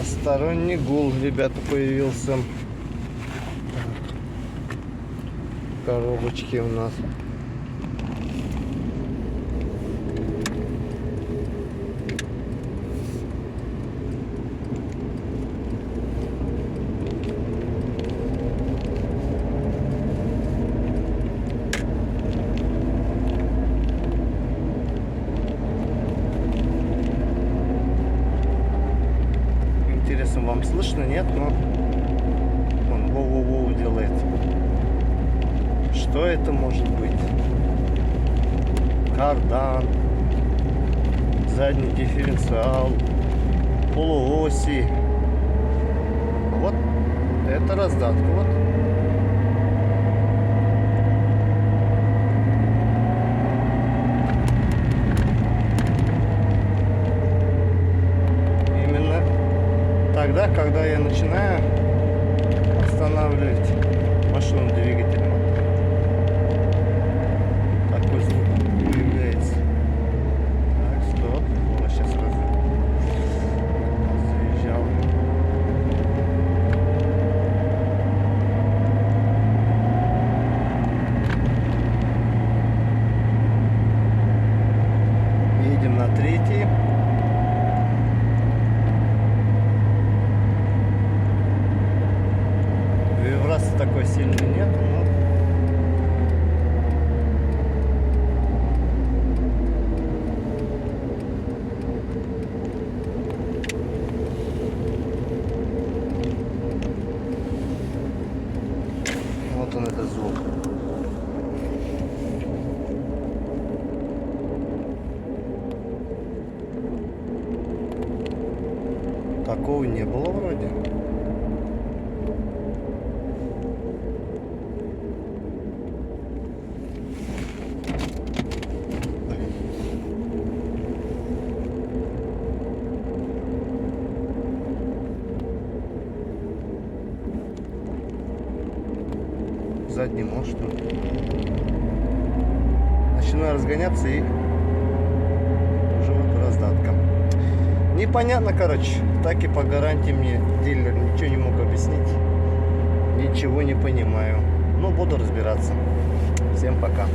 Посторонний гул, ребята, появился. Коробочки у нас. Интересно, вам слышно, нет? Но он воу-воу-воу делает. Что это может быть? Кардан, задний дифференциал, полуоси. Вот это раздатка. Вот. Именно тогда, когда я начинаю останавливать машину двигателем. Такой звук появляется. Так, стоп. Вот сейчас заезжал. Едем на третий. Вибрации такой сильной нет, но вот он, этот звук. Такого не было вроде. Задний мост, что ли? Начинаю разгоняться и уже вот раздатка. Непонятно, короче. Так и по гарантии мне дилер ничего не мог объяснить. Ничего не понимаю. Но буду разбираться. Всем пока.